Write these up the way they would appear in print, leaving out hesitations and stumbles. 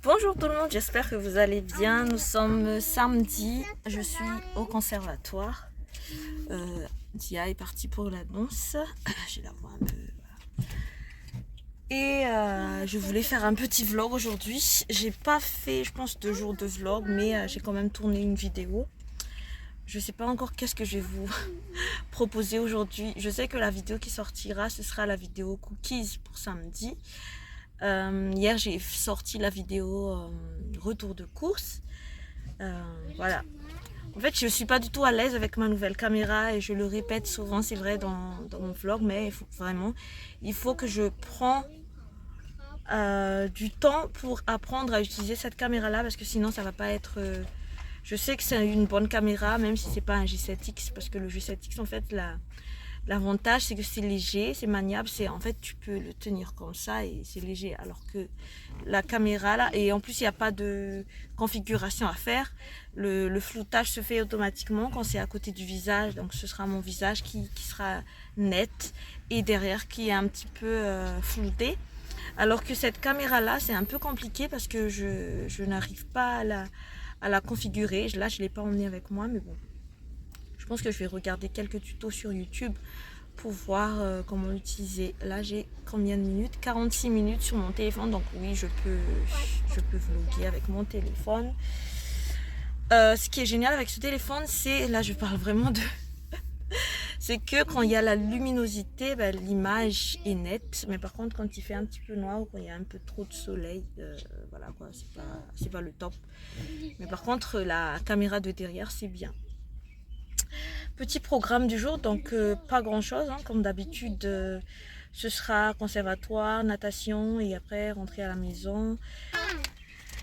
Bonjour tout le monde, j'espère que vous allez bien. Nous sommes samedi, je suis au conservatoire. Dia est partie pour l'annonce. J'ai la voix un peu. Et je voulais faire un petit vlog aujourd'hui. J'ai pas fait, je pense, 2 jours de vlog, mais j'ai quand même tourné une vidéo. Je sais pas encore qu'est-ce que je vais vous proposer aujourd'hui. Je sais que la vidéo qui sortira, ce sera la vidéo cookies pour samedi. Hier j'ai sorti la vidéo retour de course. Voilà. En fait je suis pas du tout à l'aise avec ma nouvelle caméra et je le répète souvent, c'est vrai dans mon vlog, mais il faut que je prends du temps pour apprendre à utiliser cette caméra là parce que sinon ça va pas être... je sais que c'est une bonne caméra même si c'est pas un G7X parce que le G7X en fait l'avantage c'est que c'est léger, c'est maniable, en fait tu peux le tenir comme ça et c'est léger, alors que la caméra là, et en plus il n'y a pas de configuration à faire, le floutage se fait automatiquement quand c'est à côté du visage, donc ce sera mon visage qui sera net et derrière qui est un petit peu flouté, alors que cette caméra là c'est un peu compliqué parce que je n'arrive pas à la configurer. Là je ne l'ai pas emmenée avec moi, mais bon, je pense que je vais regarder quelques tutos sur YouTube pour voir comment l'utiliser. Là, j'ai combien de minutes? 46 minutes sur mon téléphone. Donc oui, je peux vlogger avec mon téléphone. Ce qui est génial avec ce téléphone, c'est... Là, je parle vraiment de... c'est que quand il y a la luminosité, ben, l'image est nette. Mais par contre, quand il fait un petit peu noir ou quand il y a un peu trop de soleil, voilà quoi, c'est pas le top. Mais par contre, la caméra de derrière, c'est bien. Petit programme du jour, donc pas grand chose, hein, comme d'habitude. Ce sera conservatoire, natation et après rentrer à la maison.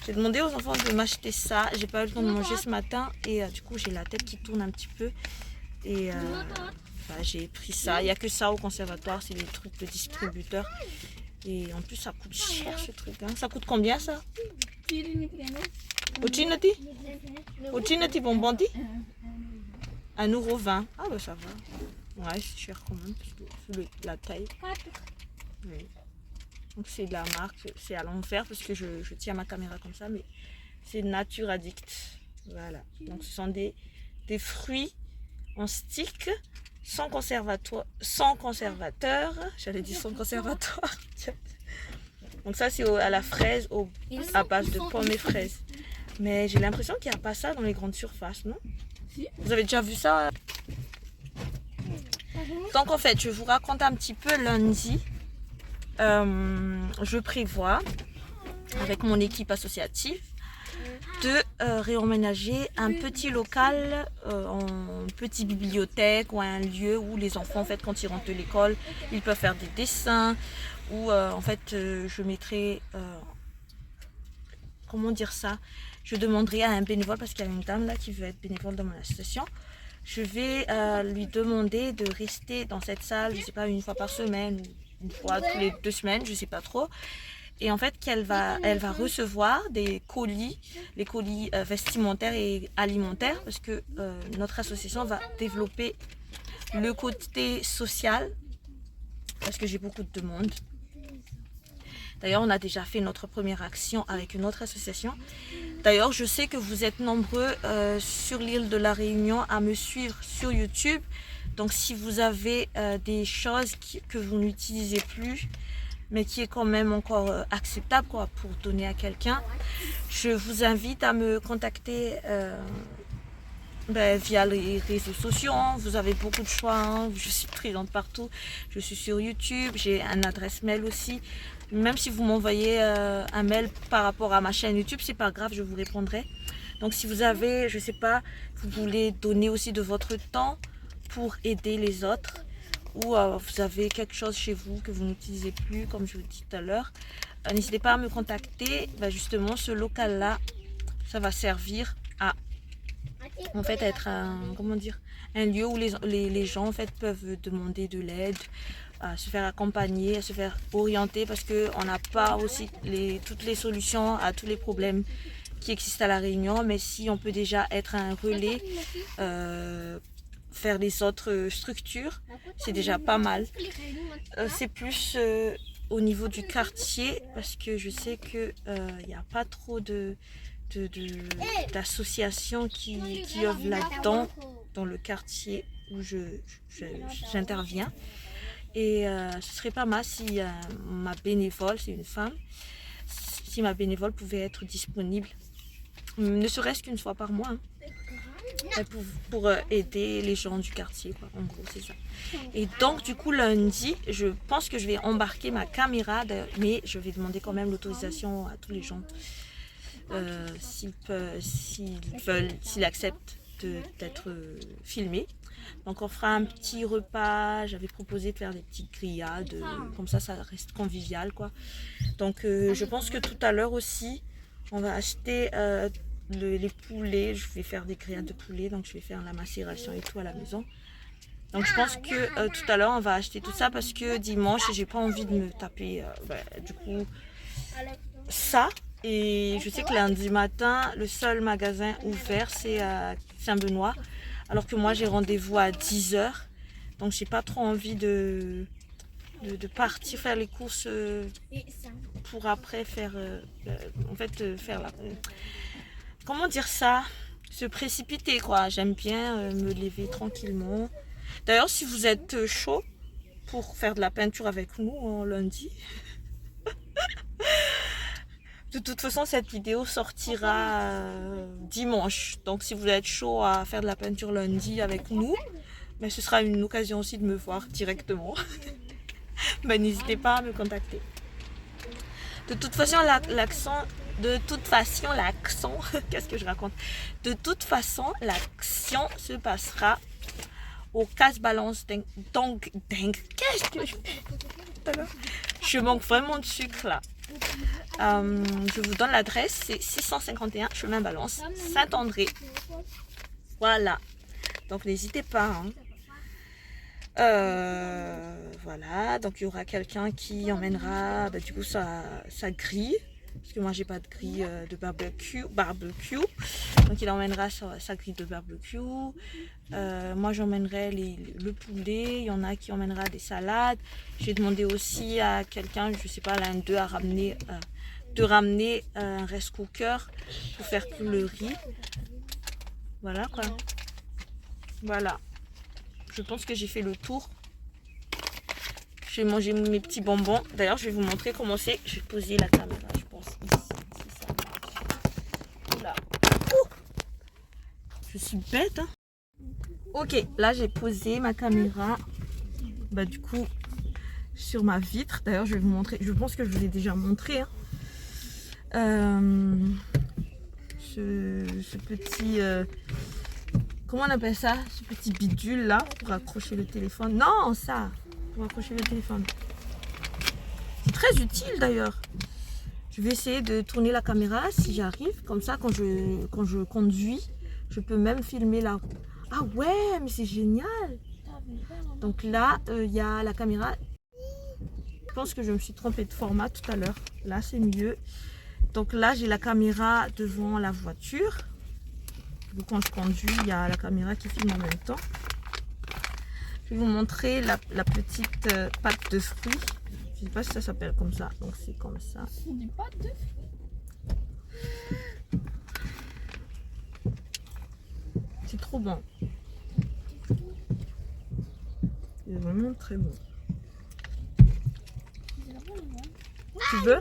J'ai demandé aux enfants de m'acheter ça, j'ai pas eu le temps de manger ce matin et du coup j'ai la tête qui tourne un petit peu et j'ai pris ça. Il n'y a que ça au conservatoire, c'est des trucs de distributeur et en plus ça coûte cher ce truc, hein. Ça coûte combien ça? Ochinati? Ochinati bonbonti? 1,20 €. Ah bah ça va. Ouais, c'est cher quand même, parce que la taille. Oui. Donc c'est de la marque, c'est à l'envers parce que je tiens ma caméra comme ça, mais c'est Nature Addict. Voilà. Donc ce sont des fruits en stick, sans conservateur. J'allais dire sans conservatoire. Donc ça c'est à la fraise, à base de pommes et fraises. Mais j'ai l'impression qu'il n'y a pas ça dans les grandes surfaces, non? Vous avez déjà vu ça? Donc en fait, je vous raconte un petit peu lundi. Je prévois, avec mon équipe associative, de réemménager un petit local en petite bibliothèque ou un lieu où les enfants, en fait, quand ils rentrent de l'école, ils peuvent faire des dessins. Ou en fait, je mettrai... comment dire ça? Je demanderai à un bénévole, parce qu'il y a une dame là qui veut être bénévole dans mon association. Je vais lui demander de rester dans cette salle, je sais pas, une fois par semaine, une fois tous les 2 semaines, je sais pas trop. Et en fait, elle va recevoir des colis, les colis vestimentaires et alimentaires, parce que notre association va développer le côté social, parce que j'ai beaucoup de demandes. D'ailleurs, on a déjà fait notre première action avec une autre association. D'ailleurs, je sais que vous êtes nombreux sur l'île de la Réunion à me suivre sur YouTube. Donc, si vous avez des choses que vous n'utilisez plus, mais qui est quand même encore acceptable quoi, pour donner à quelqu'un, je vous invite à me contacter via les réseaux sociaux. Hein. Vous avez beaucoup de choix, hein. Je suis présente partout, je suis sur YouTube, j'ai une adresse mail aussi. Même si vous m'envoyez un mail par rapport à ma chaîne YouTube, c'est pas grave, je vous répondrai. Donc si vous avez, je sais pas, vous voulez donner aussi de votre temps pour aider les autres, ou vous avez quelque chose chez vous que vous n'utilisez plus, comme je vous dis tout à l'heure, n'hésitez pas à me contacter. Justement, ce local là, ça va servir à en fait être un lieu où les gens en fait peuvent demander de l'aide, à se faire accompagner, à se faire orienter, parce qu'on n'a pas aussi toutes les solutions à tous les problèmes qui existent à La Réunion, mais si on peut déjà être un relais, faire les autres structures, c'est déjà pas mal. C'est plus au niveau du quartier parce que je sais que il n'y a pas trop d'associations qui œuvrent là-dedans dans le quartier où j'interviens. Et ce serait pas mal si ma bénévole, c'est une femme, si ma bénévole pouvait être disponible, ne serait-ce qu'une fois par mois, hein, pour aider les gens du quartier, quoi. En gros, c'est ça. Et donc, du coup, lundi, je pense que je vais embarquer ma caméra, mais je vais demander quand même l'autorisation à tous les gens, s'ils acceptent d'être filmés. Donc on fera un petit repas, j'avais proposé de faire des petites grillades, comme ça reste convivial, quoi. Donc je pense que tout à l'heure aussi, on va acheter les poulets, je vais faire des grillades de poulet, donc je vais faire la macération et tout à la maison. Donc je pense que tout à l'heure on va acheter tout ça parce que dimanche j'ai pas envie de me taper du coup ça. Et je sais que lundi matin, le seul magasin ouvert c'est à Saint-Benoît. Alors que moi j'ai rendez-vous à 10h. Donc j'ai pas trop envie de partir faire les courses pour après faire faire la... comment dire ça? Se précipiter, quoi. J'aime bien me lever tranquillement. D'ailleurs, si vous êtes chaud pour faire de la peinture avec nous en lundi, de toute façon, cette vidéo sortira dimanche. Donc, si vous êtes chaud à faire de la peinture lundi avec nous, mais ce sera une occasion aussi de me voir directement. Ben, n'hésitez pas à me contacter. De toute façon, l'accent... qu'est-ce que je raconte? De toute façon, l'action se passera au casse-balance donc qu'est-ce que je manque vraiment de sucre là. Je vous donne l'adresse, c'est 651 chemin Balance, Saint-André. Voilà. Donc n'hésitez pas. Hein. Voilà. Donc il y aura quelqu'un qui emmènera du coup sa grille. Parce que moi j'ai pas de grille de barbecue. Donc il emmènera sa grille de barbecue. Moi j'emmènerai le poulet. Il y en a qui emmènera des salades. J'ai demandé aussi à quelqu'un, je sais pas, l'un d'eux à ramener un rice cooker pour faire cuire le riz. Voilà quoi. Voilà. Je pense que j'ai fait le tour. J'ai mangé mes petits bonbons. D'ailleurs, je vais vous montrer comment c'est. Je vais poser la caméra, je pense, ici. Si ça marche. Oula. Je suis bête, hein. Ok, là, j'ai posé ma caméra. Du coup, sur ma vitre. D'ailleurs, je vais vous montrer. Je pense que je vous l'ai déjà montré. Hein. Ce petit... comment on appelle ça? Ce petit bidule là pour accrocher le téléphone. Non, ça! Pour accrocher le téléphone. C'est très utile d'ailleurs. Je vais essayer de tourner la caméra si j'arrive. Comme ça, quand je conduis, je peux même filmer là. Ah ouais, mais c'est génial. Donc là, il y a la caméra. Je pense que je me suis trompée de format tout à l'heure. Là, c'est mieux. Donc là, j'ai la caméra devant la voiture. Donc, quand je conduis, il y a la caméra qui filme en même temps. Je vais vous montrer la petite pâte de fruits. Je ne sais pas si ça s'appelle comme ça. Donc c'est comme ça. C'est des pâtes de fruits. C'est trop bon. C'est vraiment très bon. Tu veux?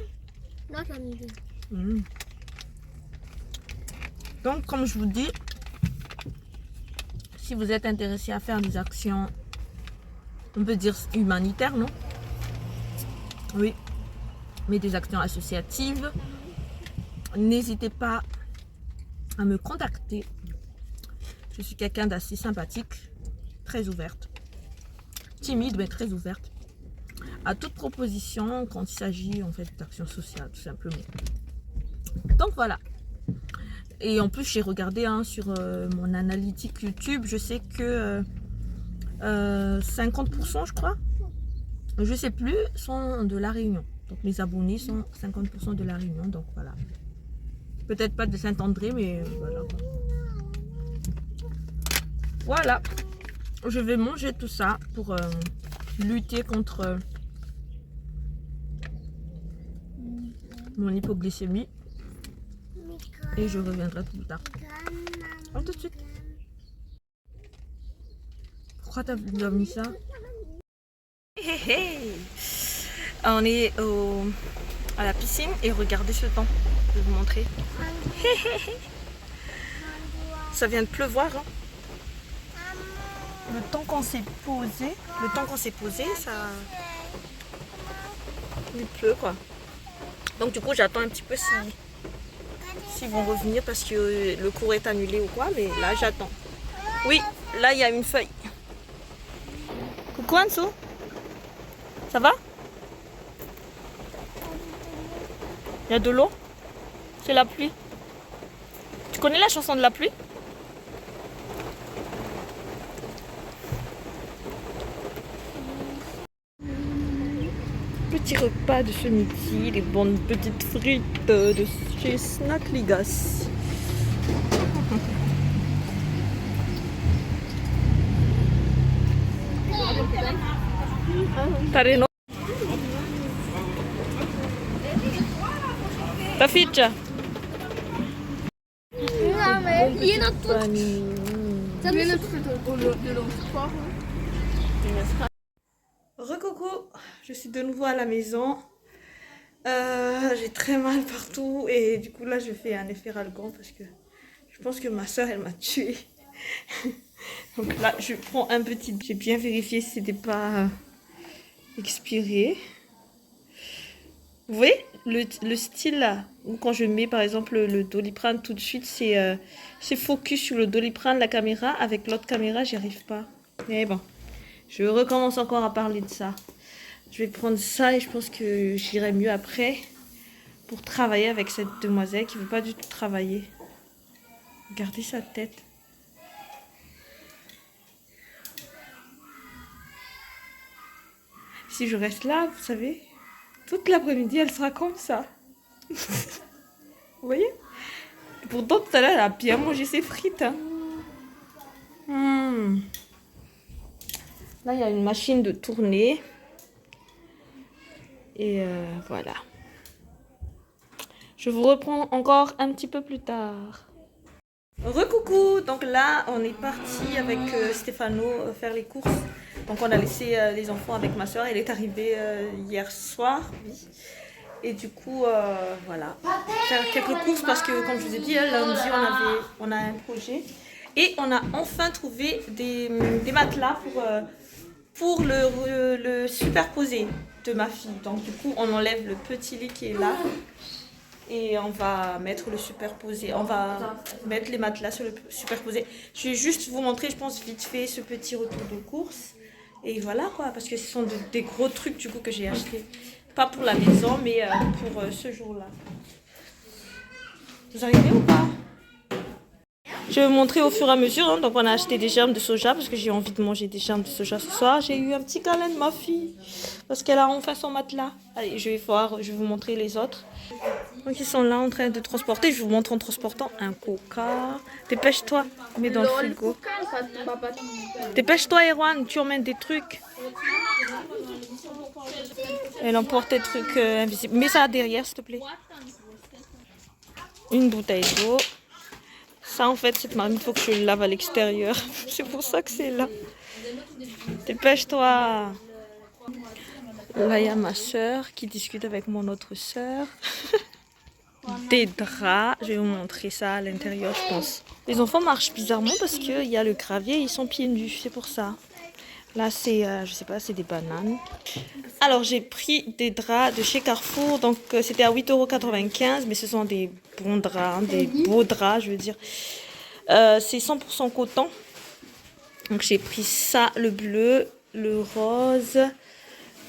Non, j'en ai deux. Donc comme je vous dis, si vous êtes intéressé à faire des actions, on peut dire humanitaires, non? Oui, mais des actions associatives, n'hésitez pas à me contacter. Je suis quelqu'un d'assez sympathique, très ouverte, timide mais très ouverte à toute proposition quand il s'agit en fait d'actions sociales, tout simplement. Donc voilà. Et en plus, j'ai regardé sur mon analytique YouTube, je sais que 50%, je crois, je sais plus, sont de La Réunion. Donc mes abonnés sont 50% de La Réunion, donc voilà. Peut-être pas de Saint-André, mais voilà. Voilà. Je vais manger tout ça pour lutter contre mon hypoglycémie et je reviendrai plus tard. À tout de suite. Pourquoi t'as mis ça? Hey, hey. On est à la piscine et regardez ce temps. Je vais vous montrer. Ça vient de pleuvoir. Hein. Le temps qu'on s'est posé, ça... Il pleut quoi. Donc du coup j'attends un petit peu s'ils vont revenir parce que le cours est annulé ou quoi, mais là j'attends. Oui, là il y a une feuille. Coucou Anso. Ça va? Il y a de l'eau? C'est la pluie. Tu connais la chanson de la pluie? Petit repas de ce midi, les bonnes petites frites de chez Snack Ligas. Tareno. Ta ficha. Recoucou, je suis de nouveau à la maison. J'ai très mal partout et du coup là je fais un effet ralgan parce que je pense que ma soeur elle m'a tuée. Donc là je prends un petit, j'ai bien vérifié si c'était pas expiré. Vous voyez le style là, où quand je mets par exemple le Doliprane tout de suite c'est focus sur le Doliprane, la caméra, avec l'autre caméra j'y arrive pas. Mais bon, je recommence encore à parler de ça. Je vais prendre ça et je pense que j'irai mieux après pour travailler avec cette demoiselle qui ne veut pas du tout travailler. Regardez sa tête. Si je reste là, vous savez, toute l'après-midi, elle sera comme ça. Vous voyez? Et pourtant, tout à l'heure, elle a bien mangé ses frites. Hein. Là, il y a une machine de tourner. Et voilà. Je vous reprends encore un petit peu plus tard. Recoucou! Donc là, on est parti avec Stéphano faire les courses. Donc on a laissé les enfants avec ma soeur. Elle est arrivée hier soir. Oui. Et du coup, voilà. Faire quelques courses parce que, comme je vous ai dit, lundi, on a un projet. Et on a enfin trouvé des matelas pour le superposer de ma fille. Donc du coup, on enlève le petit lit qui est là. Et on va mettre le superposé. On va mettre les matelas sur le superposé. Je vais juste vous montrer, je pense, vite fait ce petit retour de course. Et voilà quoi, parce que ce sont des gros trucs du coup que j'ai acheté. Pas pour la maison, mais pour ce jour-là. Vous arrivez ou pas? Je vais vous montrer au fur et à mesure. Hein. Donc on a acheté des germes de soja parce que j'ai envie de manger des germes de soja ce soir. J'ai eu un petit câlin de ma fille parce qu'elle a enfin son matelas. Allez, je vais vous montrer les autres. Donc ils sont là en train de transporter. Je vous montre en transportant un coca. Dépêche-toi, mets dans le frigo. Dépêche-toi Erwan, tu emmènes des trucs. Elle emporte des trucs invisibles. Mets ça derrière s'il te plaît. Une bouteille d'eau. Ça en fait cette marmite il faut que je le lave à l'extérieur. C'est pour ça que c'est là. Dépêche-toi. Là il y a ma soeur qui discute avec mon autre soeur. Des draps, je vais vous montrer ça à l'intérieur je pense. Les enfants marchent bizarrement parce qu'il y a le gravier, ils sont pieds nus, c'est pour ça. Là c'est, je sais pas, c'est des bananes. Alors j'ai pris des draps de chez Carrefour, donc c'était à 8,95 €, mais ce sont des bons draps, hein, des beaux draps je veux dire. C'est 100% coton. Donc j'ai pris ça, le bleu, le rose,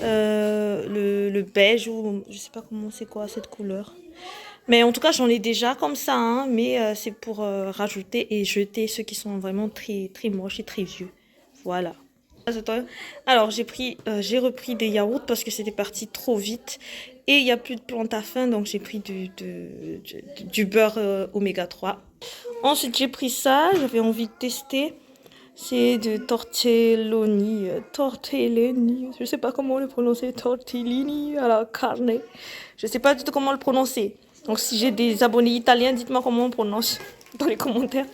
le beige, ou je sais pas comment c'est quoi cette couleur. Mais en tout cas, j'en ai déjà comme ça, hein, mais c'est pour rajouter et jeter ceux qui sont vraiment très, très moches et très vieux. Voilà. Alors, j'ai repris des yaourts parce que c'était parti trop vite. Et il n'y a plus de plantes à fin, donc j'ai pris du beurre oméga 3. Ensuite, j'ai pris ça, j'avais envie de tester. C'est de tortelloni. Tortellini. Je sais pas comment le prononcer. Tortellini à la carne. Je sais pas du tout comment le prononcer. Donc si j'ai des abonnés italiens, dites-moi comment on prononce dans les commentaires.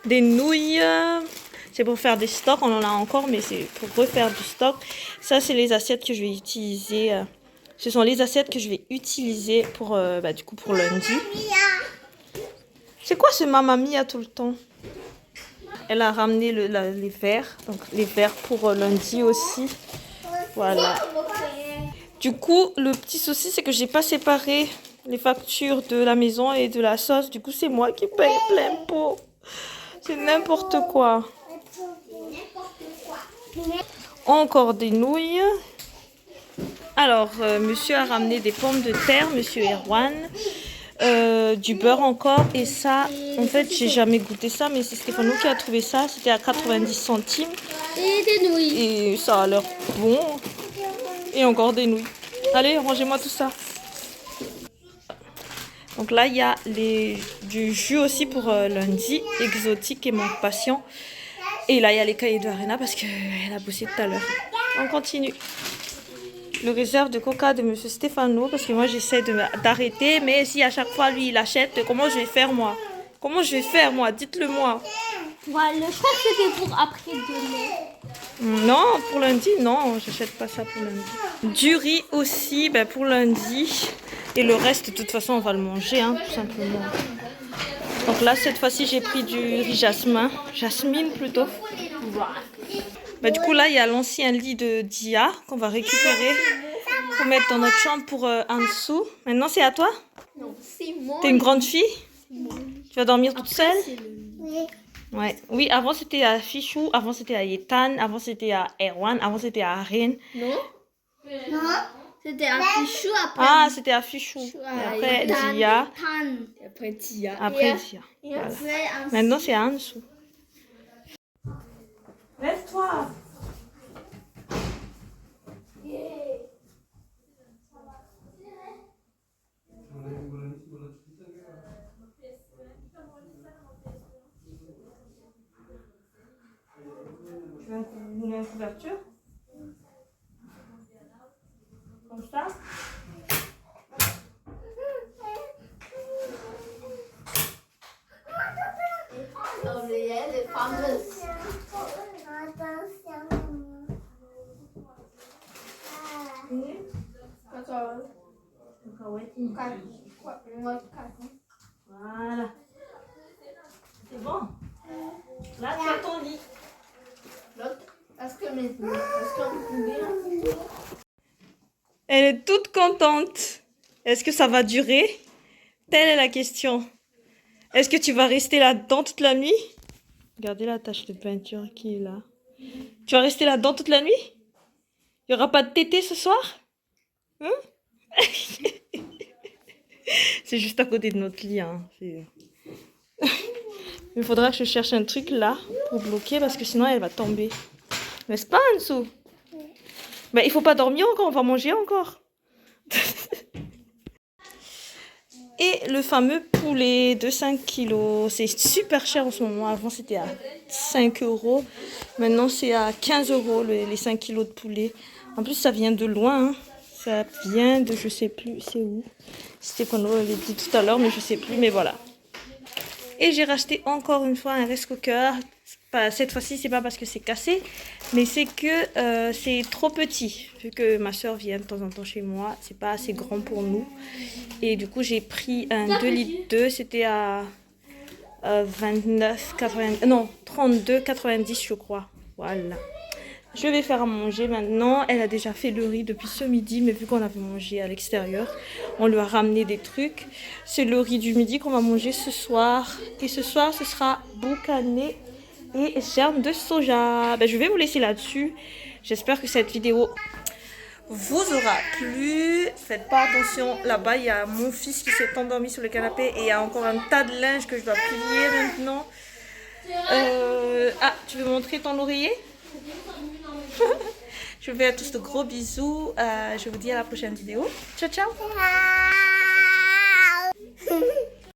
Des nouilles. C'est pour faire des stocks. On en a encore, mais c'est pour refaire du stock. Ça, c'est les assiettes que je vais utiliser. Ce sont les assiettes que je vais utiliser pour, du coup, pour lundi. C'est quoi ce Mamma Mia tout le temps? Elle a ramené les verres. Donc les verres pour lundi aussi. Voilà. Du coup, le petit souci, c'est que j'ai pas séparé les factures de la maison et de la sauce. Du coup, c'est moi qui paye plein pot. C'est n'importe quoi. Encore des nouilles. Alors, monsieur a ramené des pommes de terre, monsieur Erwan. Du beurre encore. Et ça, en fait, j'ai jamais goûté ça, mais c'est Stéphano qui a trouvé ça. C'était à 90 centimes. Et des nouilles. Et ça a l'air bon. Et encore des nouilles. Allez, rangez-moi tout ça. Donc là, il y a du jus aussi pour lundi, exotique et mon patient. Et là, il y a les cahiers de Arena parce qu'elle a bossé tout à l'heure. On continue. Le réserve de coca de monsieur Stéphano parce que moi, j'essaie d'arrêter. Mais si à chaque fois, lui, il achète, comment je vais faire moi? Comment je vais faire moi? Dites-le moi. Voilà, je crois que c'était pour après demain. Non, pour lundi, non, j'achète pas ça pour lundi. Du riz aussi, pour lundi. Et le reste, de toute façon, on va le manger, hein, tout simplement. Donc là, cette fois-ci, j'ai pris du riz jasmine plutôt. Du coup, là, il y a l'ancien lit de Dia qu'on va récupérer pour mettre dans notre chambre pour en dessous. Maintenant, c'est à toi? Non, c'est moi. T'es une grande fille? Tu vas dormir toute seule? Oui. Ouais. Oui, avant c'était à Fichou, avant c'était à Yetan, avant c'était à Erwan, avant c'était à Arin. Non. Non. C'était à Fichou après. Ah, c'était à Fichou. Et après Dia. Et après Dia. Après Dia. Et Voilà. après Maintenant c'est à Ansou. Lève-toi. Tu veux une couverture? Comme ça? les fameuses. Voilà. C'est bon? Là, tu as ton lit. Elle est toute contente. Est-ce que ça va durer? Telle est la question. Est-ce que tu vas rester là-dedans toute la nuit? Regardez la tache de peinture qui est là. Tu vas rester là-dedans toute la nuit? Il n'y aura pas de tété ce soir? Hein? C'est juste à côté de notre lit. Hein. Il faudra que je cherche un truc là pour bloquer parce que sinon elle va tomber. N'est-ce pas, Ansou? Ben, il faut pas dormir encore, on va manger encore. Et le fameux poulet de 5 kilos. C'est super cher en ce moment. Avant, c'était à 5 €. Maintenant, c'est à 15 € les 5 kilos de poulet. En plus, ça vient de loin. Hein. Ça vient de, je sais plus, c'est où. C'était qu'on l'avait dit tout à l'heure, mais je sais plus. Mais voilà. Et j'ai racheté encore une fois un rice cooker. Cette fois-ci, c'est pas parce que c'est cassé, mais c'est que c'est trop petit. Vu que ma soeur vient de temps en temps chez moi, c'est pas assez grand pour nous. Et du coup, j'ai pris un 2 litres 2. C'était à 29,90. Non, 32,90 je crois. Voilà. Je vais faire à manger maintenant. Elle a déjà fait le riz depuis ce midi, mais vu qu'on avait mangé à l'extérieur, on lui a ramené des trucs. C'est le riz du midi qu'on va manger ce soir. Et ce soir, ce sera boucané et germe de soja. Je vais vous laisser là-dessus. J'espère que cette vidéo vous aura plu. Faites pas attention. Là-bas, il y a mon fils qui s'est endormi sur le canapé et il y a encore un tas de linge que je dois plier maintenant. Ah, tu veux montrer ton oreiller? Je vous fais à tous de gros bisous. Je vous dis à la prochaine vidéo. Ciao, ciao.